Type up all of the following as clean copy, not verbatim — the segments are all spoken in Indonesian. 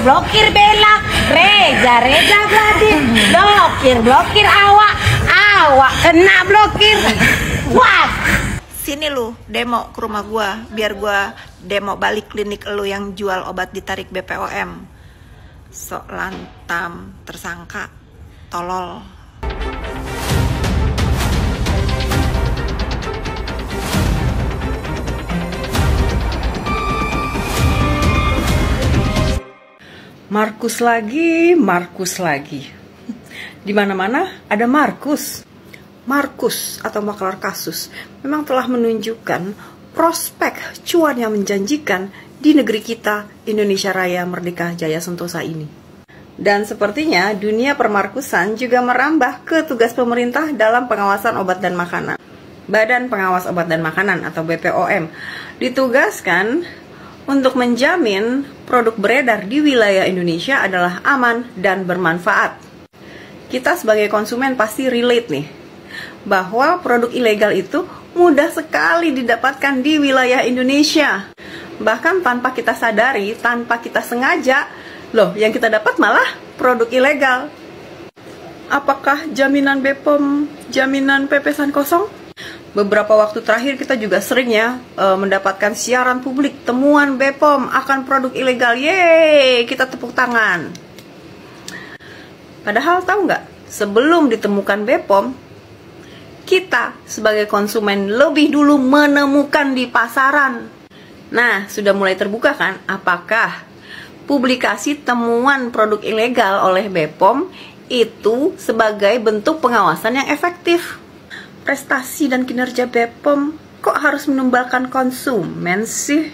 blokir Bella, Reza blokir awak kena blokir. Wah, sini lu demo ke rumah gua biar gua demo balik klinik lu yang jual obat ditarik BPOM. Sok lantam tersangka tolol. Markus lagi. Di mana-mana ada Markus. Markus atau maklar kasus memang telah menunjukkan prospek cuan yang menjanjikan di negeri kita, Indonesia Raya Merdeka Jaya Sentosa ini. Dan sepertinya dunia permarkusan juga merambah ke tugas pemerintah dalam pengawasan obat dan makanan. Badan Pengawas Obat dan Makanan atau BPOM ditugaskan untuk menjamin produk beredar di wilayah Indonesia adalah aman dan bermanfaat. Kita sebagai konsumen pasti relate nih, bahwa produk ilegal itu mudah sekali didapatkan di wilayah Indonesia. Bahkan tanpa kita sadari, tanpa kita sengaja, loh yang kita dapat malah produk ilegal. Apakah jaminan BPOM, jaminan pepesan kosong? Beberapa waktu terakhir kita juga sering ya mendapatkan siaran publik temuan BPOM akan produk ilegal. Yeay, kita tepuk tangan. Padahal tahu nggak, sebelum ditemukan BPOM, kita sebagai konsumen lebih dulu menemukan di pasaran. Nah, sudah mulai terbuka kan apakah publikasi temuan produk ilegal oleh BPOM itu sebagai bentuk pengawasan yang efektif. Prestasi dan kinerja BPOM kok harus menumbalkan konsumen sih?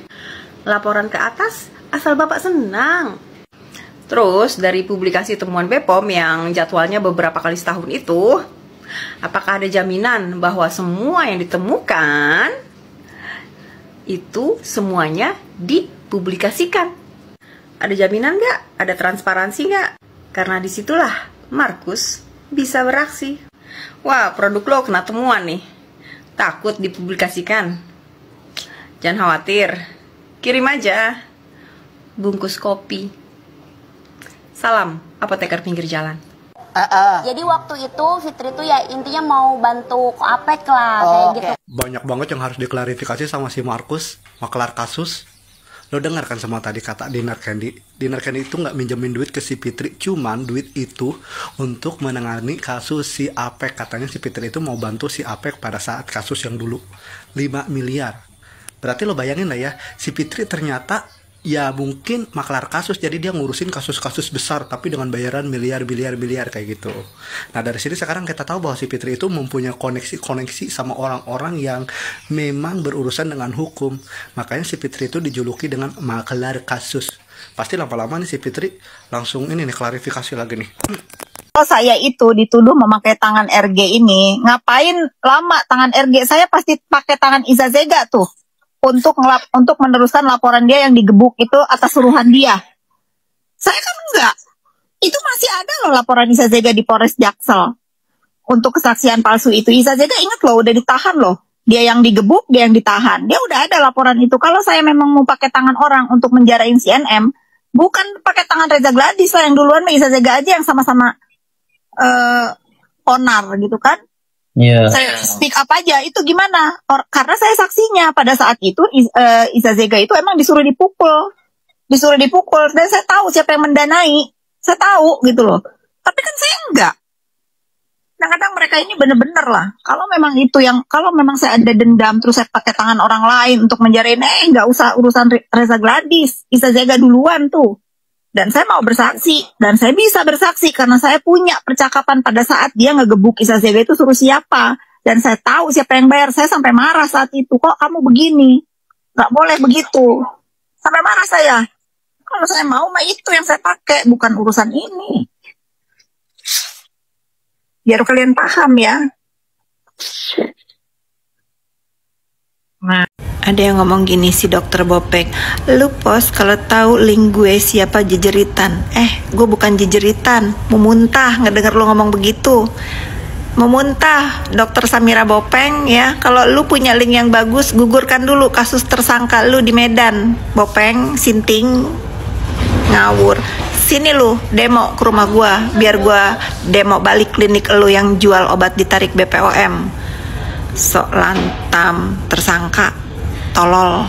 Laporan ke atas asal Bapak senang. Terus dari publikasi temuan BPOM yang jadwalnya beberapa kali setahun itu, apakah ada jaminan bahwa semua yang ditemukan itu semuanya dipublikasikan? Ada jaminan nggak? Ada transparansi nggak? Karena disitulah Markus bisa beraksi. Wah, produk lo kena temuan nih. Takut dipublikasikan? Jangan khawatir. Kirim aja bungkus kopi. Salam, apoteker pinggir jalan. Jadi waktu itu Fitri tuh ya intinya mau bantu Koapek lah kayak gitu. Banyak banget yang harus diklarifikasi sama si Markus, maklar kasus. Lo dengar kan semua tadi kata Dinar Candy. Dinar Candy itu nggak minjemin duit ke si Fitri, cuman duit itu untuk menangani kasus si Apek. Katanya si Fitri itu mau bantu si Apek pada saat kasus yang dulu 5 miliar. Berarti lo bayangin lah ya, si Fitri ternyata ya mungkin maklar kasus, jadi dia ngurusin kasus-kasus besar tapi dengan bayaran miliar kayak gitu. Nah dari sini sekarang kita tahu bahwa si Fitri itu mempunyai koneksi sama orang-orang yang memang berurusan dengan hukum. Makanya si Fitri itu dijuluki dengan maklar kasus. Pasti lama-lama nih si Fitri langsung ini nih klarifikasi lagi nih. Kalau saya itu dituduh memakai tangan RG ini, ngapain lama tangan RG? Saya pasti pakai tangan Iza Zega tuh. Untuk meneruskan laporan dia yang digebuk itu atas suruhan dia. Saya kan enggak. Itu masih ada loh laporan Iza Zega di Polres Jaksel. Untuk kesaksian palsu itu. Iza Zega ingat loh, udah ditahan loh. Dia yang digebuk, dia yang ditahan. Dia udah ada laporan itu. Kalau saya memang mau pakai tangan orang untuk menjarain si NM, bukan pakai tangan Reza Gladys lah yang duluan, Iza Zega aja yang sama-sama onar gitu kan. Saya speak up aja, itu gimana? Karena saya saksinya pada saat itu Iza Zega itu emang disuruh dipukul, dan saya tahu siapa yang mendanai, saya tahu gitu loh. Tapi kan saya enggak. Kadang-kadang mereka ini bener-bener lah. Kalau memang saya ada dendam terus saya pakai tangan orang lain untuk menjarain, nggak usah urusan Reza Gladys, Iza Zega duluan tuh. Dan saya mau bersaksi, dan saya bisa bersaksi karena saya punya percakapan pada saat dia ngegebuk Iza Zega itu suruh siapa. Dan saya tahu siapa yang bayar. Saya sampai marah saat itu, kok kamu begini? Nggak boleh begitu. Sampai marah saya. Kalau saya mau, mah itu yang saya pakai, bukan urusan ini. Biar kalian paham ya. Nah, ada yang ngomong gini si dokter Bopek, lu pos kalau tahu link gue siapa jejeritan. Gue bukan jejeritan, mau muntah ngedenger lu ngomong begitu. Mau muntah, dokter Samira Bopeng ya. Kalau lu punya link yang bagus, gugurkan dulu kasus tersangka lu di Medan. Bopeng, Sinting, ngawur. Sini lu demo ke rumah gua biar gua demo balik klinik lu yang jual obat ditarik BPOM. Sok lantam, tersangka, tolol.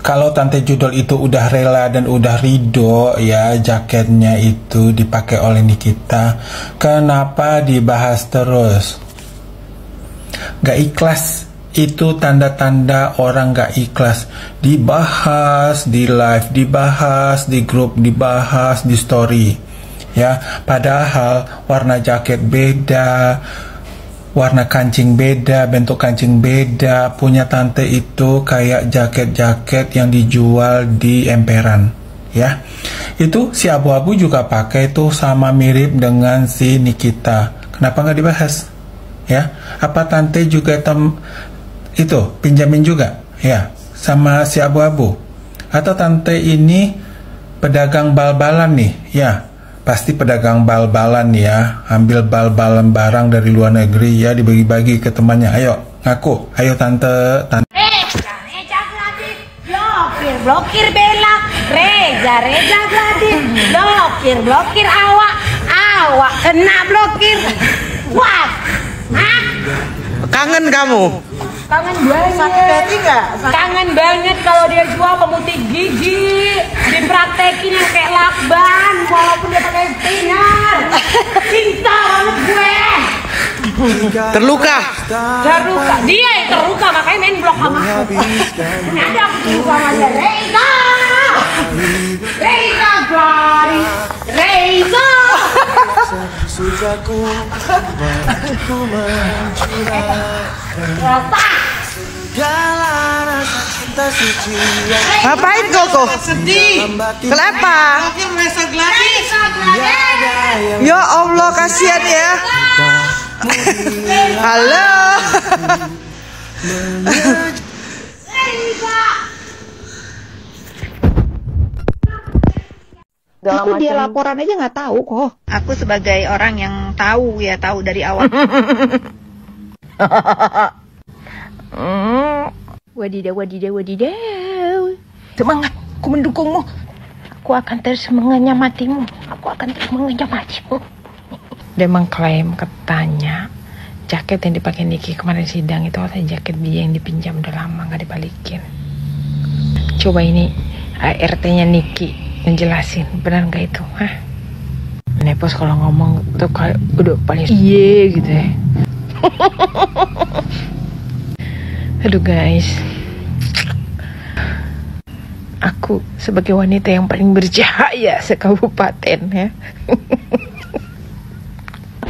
Kalau Tante Judol itu udah rela dan udah ridho ya jaketnya itu dipakai oleh Nikita, kenapa dibahas terus? Gak ikhlas, itu tanda-tanda orang gak ikhlas. Dibahas di live, dibahas di grup, dibahas di story ya, padahal warna jaket beda, warna kancing beda, bentuk kancing beda. Punya tante itu kayak jaket-jaket yang dijual di emperan ya. Itu si abu-abu juga pakai tuh, sama mirip dengan si Nikita. Kenapa nggak dibahas ya? Apa tante juga itu pinjamin juga ya sama si abu-abu? Atau tante ini pedagang bal-balan nih ya? Pasti pedagang bal-balan ya, ambil bal-balan barang dari luar negeri ya, dibagi-bagi ke temannya. Ayo ngaku, ayo tante. Reza Gladys, blokir belak. Reza Gladys, blokir awak kena blokir. Wah, Kangen kamu? kangen banget. Sakit hati nggak? Kangen banget kalau dia jual pemutih gigi, dipraktekin yang kayak lakban, walaupun dia pakai spinner. Cinta banget gue. Terluka? Terluka, dia yang terluka makanya main blok sama aku. Ini ada aku terluka sama dia. Reza Gladys, Reza. Ngapain koko? Sedih. Kenapa? Reza Gladys. Ya Allah, kasihan ya. Halo. Aku dia laporan aja nggak tahu kok. Aku sebagai orang yang tahu dari awal. Wadidaw. Semangat, aku mendukungmu. Aku akan terus mengenyamatimu. Dia mengklaim katanya jaket yang dipakai Niki kemarin sidang itu katanya jaket dia yang dipinjam udah lama nggak dibalikin. Coba ini ART-nya Niki ngejelasin benar nggak itu? Nepos kalau ngomong tuh kayak udah paling iye gitu ya. Aduh guys, aku sebagai wanita yang paling bercahaya sekabupaten ya.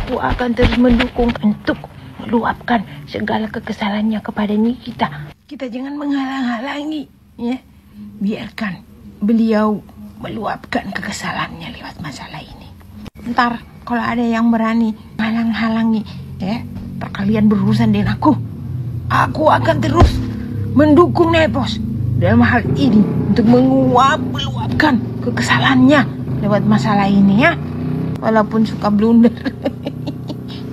Aku akan terus mendukung untuk meluapkan segala kekesalannya kepada Nikita. Kita jangan menghalang-halangi ya. Biarkan beliau meluapkan kekesalannya lewat masalah ini. Ntar kalau ada yang berani halang-halangi ya, kalian berurusan dengan aku akan terus mendukung Nepos dalam hal ini untuk meluapkan kekesalannya lewat masalah ini ya. Walaupun suka blunder,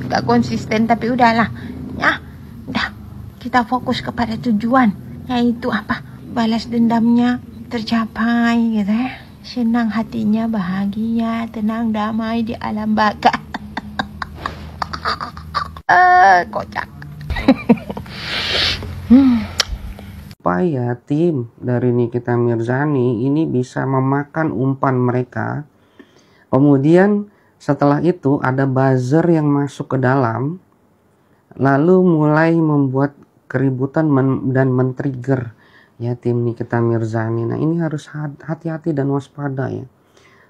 gak konsisten, tapi udahlah ya. Udah, kita fokus kepada tujuan, yaitu apa? Balas dendamnya tercapai gitu ya. Senang hatinya, bahagia, tenang, damai di alam baka. Kocak. Supaya tim dari Nikita Mirzani ini bisa memakan umpan mereka. Kemudian setelah itu ada buzzer yang masuk ke dalam, lalu mulai membuat keributan dan men-trigger ya tim Nikita Mirzani. Nah ini harus hati-hati dan waspada ya.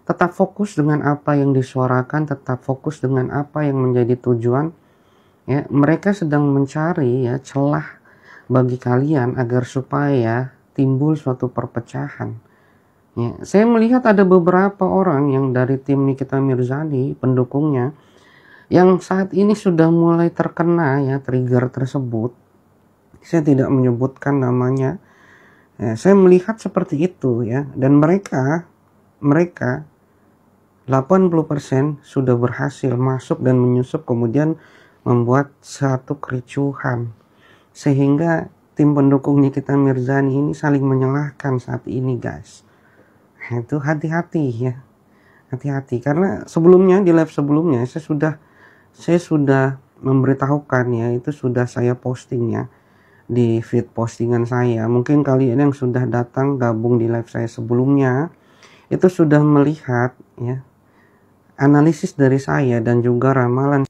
Tetap fokus dengan apa yang disuarakan, tetap fokus dengan apa yang menjadi tujuan ya. Mereka sedang mencari ya celah bagi kalian agar supaya timbul suatu perpecahan ya. Saya melihat ada beberapa orang yang dari tim Nikita Mirzani, pendukungnya, yang saat ini sudah mulai terkena ya trigger tersebut. Saya tidak menyebutkan namanya. Ya, saya melihat seperti itu ya, dan mereka 80% sudah berhasil masuk dan menyusup, kemudian membuat satu kericuhan sehingga tim pendukung Nikita Mirzani ini saling menyalahkan saat ini guys. Itu hati-hati ya, hati-hati, karena sebelumnya di live sebelumnya saya sudah memberitahukan ya, itu sudah saya posting ya di feed postingan saya. Mungkin kalian yang sudah datang gabung di live saya sebelumnya itu sudah melihat ya analisis dari saya dan juga ramalan